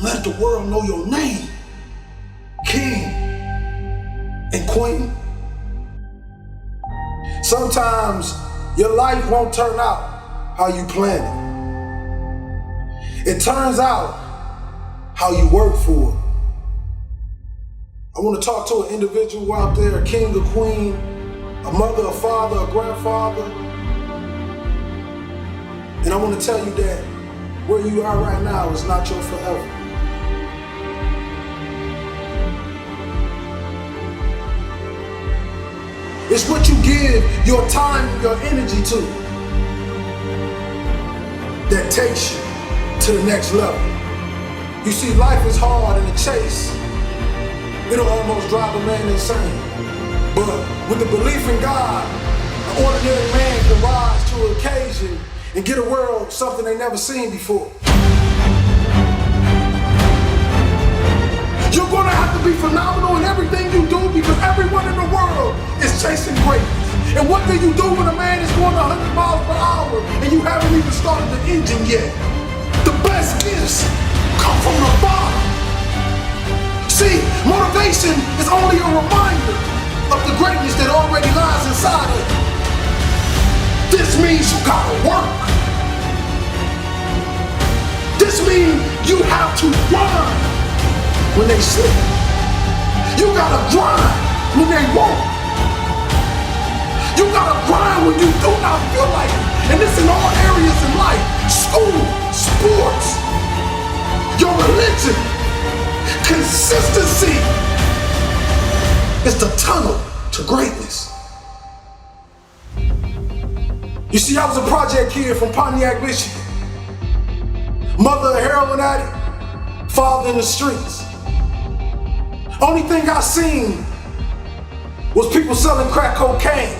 Let the world know your name, king and queen. Sometimes your life won't turn out how you planned it. It turns out how you work for it. I want to talk to an individual out there, a king or queen, a mother, a father, a grandfather. And I want to tell you that where you are right now is not your forever. It's what you give your time and your energy to that takes you to the next level. You see, life is hard and the chase, it'll almost drive a man insane. But with the belief in God, an ordinary man can rise to an occasion and get a world something they never seen before. You're gonna have to be phenomenal in everything you do because everyone in the world is chasing greatness. And what do you do when a man is going 100 miles per hour and you haven't even started the engine yet? The best gifts come from the bottom. See, motivation is only a reminder of the greatness that already lies inside of you. This means you gotta work. This means you have to grind when they slip. You gotta grind when they won't. You gotta grind when you do not feel like it. And this in all areas in life. School, sports, your religion. Consistency is the tunnel to greatness. You see, I was a project kid from Pontiac, Michigan. Mother a heroin addict, father in the streets. Only thing I seen was people selling crack cocaine,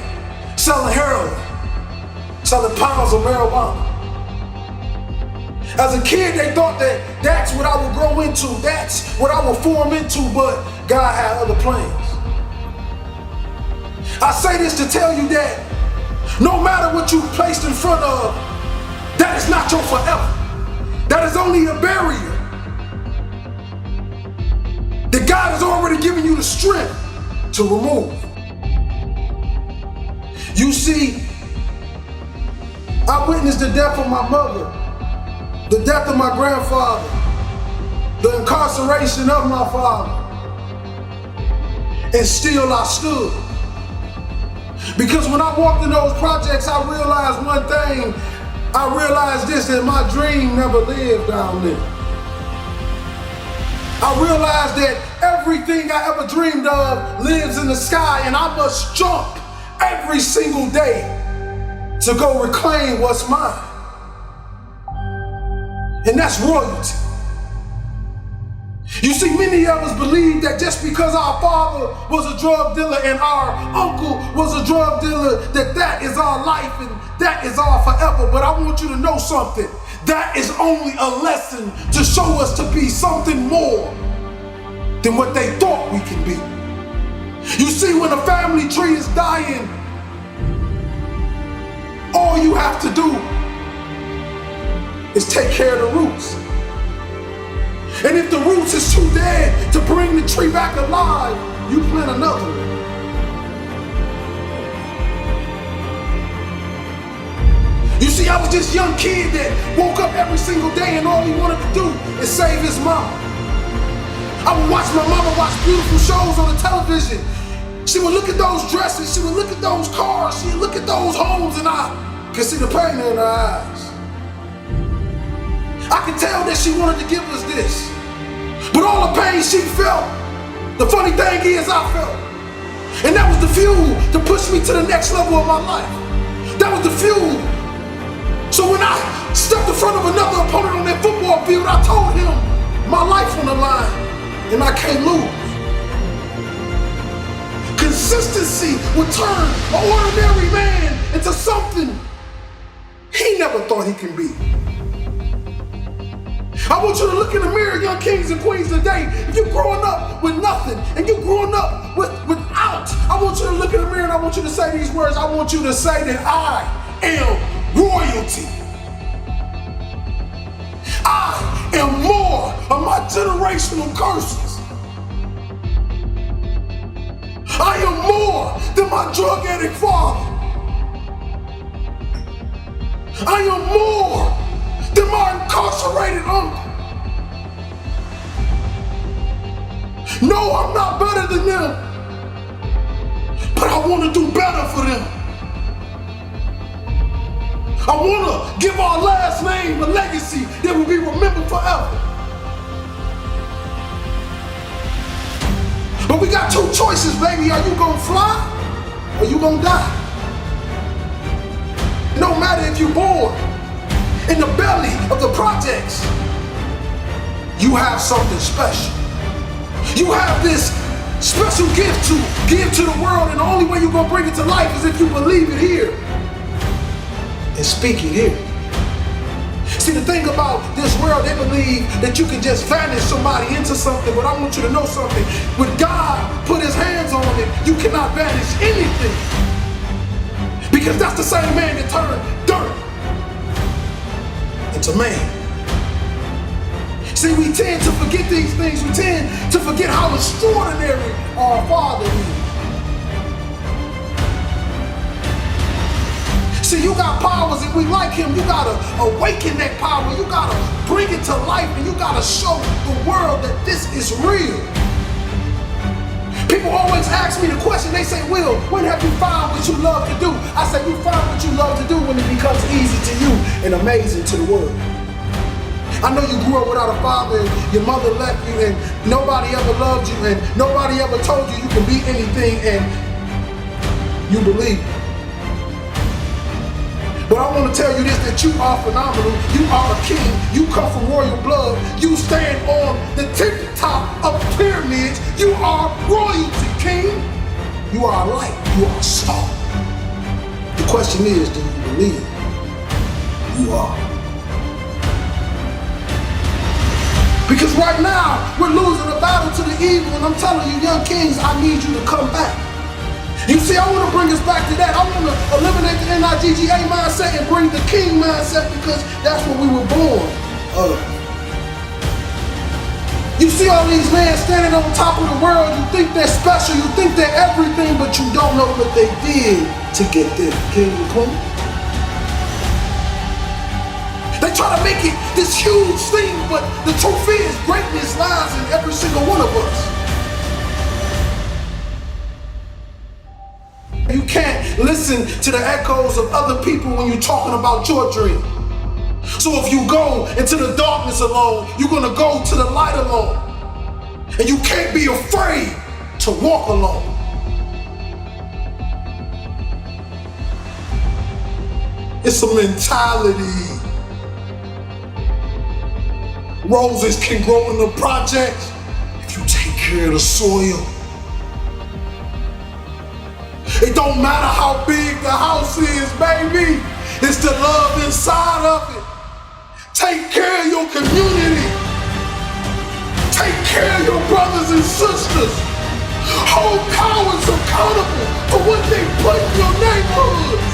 selling heroin, selling pounds of marijuana. As a kid, they thought that that's what I would grow into, that's what I would form into, but God had other plans. I say this to tell you that no matter what you've placed in front of, that is not your forever. That is only a barrier that God has already given you the strength to remove. You see, I witnessed the death of my mother, the death of my grandfather, the incarceration of my father, and still I stood. Because when I walked in those projects, I realized one thing. I realized this, that my dream never lived down there. I realized that everything I ever dreamed of lives in the sky, and I must jump every single day to go reclaim what's mine. And that's royalty. You see, many of us believe that just because our father was a drug dealer and our uncle was a drug dealer, that is our life and that is our forever. But I want you to know something. That is only a lesson to show us to be something more than what they thought we can be. You see, when a family tree is dying, all you have to do is take care of the roots. And if the roots is too dead to bring the tree back alive, you plant another one. You see, I was this young kid that woke up every single day and all he wanted to do is save his mama. I would watch my mama watch beautiful shows on the television. She would look at those dresses, she would look at those cars, she would look at those homes, and I could see the pain in her eyes. I could tell that she wanted to give us this. But all the pain she felt, the funny thing is I felt. And that was the fuel to push me to the next level of my life. That was the fuel. So when I stepped in front of another opponent on that football field, I told him my life on the line and I can't lose. Consistency would turn an ordinary man into something he never thought he can be. I want you to look in the mirror, young kings and queens today. If you're growing up with nothing and you're growing up without, I want you to look in the mirror and I want you to say these words. I want you to say that I am royalty. I am more of my generational curses. I am more than my drug addict father. I am more than my incarcerated uncle. No, I'm not better than them, but I want to do better for them. I want to give our last name a legacy that will be remembered forever. But we got two choices, baby. Are you going to fly or you going to die? No matter if you're born in the belly of the projects, you have something special. You have this special gift to give to the world, and the only way you're going to bring it to life is if you believe it here and speak it here. See, the thing about this world, they believe that you can just vanish somebody into something, but I want you to know something. When God put his hands on it, you cannot vanish anything. Because that's the same man that turned dirt into man. See, we tend to forget these things. We tend to forget how extraordinary our Father is. See, you got powers, and we like him. You gotta awaken that power. You gotta bring it to life, and you gotta show the world that this is real. People always ask me the question. They say, Will, when have you found what you love to do? I say, you find what you love to do when it becomes easy to you and amazing to the world. I know you grew up without a father, and your mother left you, and nobody ever loved you, and nobody ever told you you can be anything, and you believe it. But I want to tell you this, that you are phenomenal. You are a king. You come from royal blood. You stand on the tippy top of pyramids. You are royalty, king. You are a light. You are a star. The question is, do you believe you are? Because right now, we're losing a battle to the evil, and I'm telling you, young kings, I need you to come back. You see, I want to bring us back to that. I want to eliminate the NIGGA mindset and bring the king mindset, because that's what we were born of. You see all these men standing on top of the world. You think they're special. You think they're everything, but you don't know what they did to get there, king and queen. They try to make it this huge thing, but the truth is, greatness lies in every single one of us. You can't listen to the echoes of other people when you're talking about your dream. So if you go into the darkness alone, you're gonna go to the light alone. And you can't be afraid to walk alone. It's a mentality. Roses can grow in the projects if you take care of the soil. It don't matter how big the house is, baby. It's the love inside of it. Take care of your community. Take care of your brothers and sisters. Hold cowards accountable for what they put in your neighborhoods.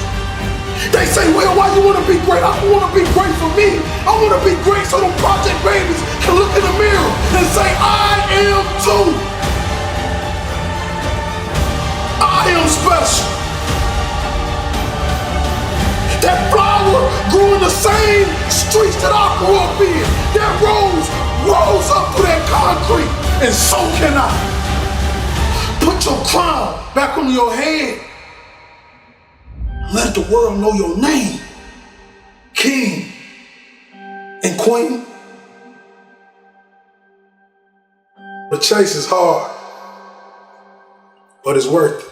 They say, well, why you want to be great? I don't want to be great for me. I want to be great so them project babies can look in the mirror and say, I am too. I am special. That flower grew in the same streets that I grew up in. That rose rose up through that concrete, and so can I. Put your crown back on your head. Let the world know your name, king and queen. The chase is hard, but it's worth it.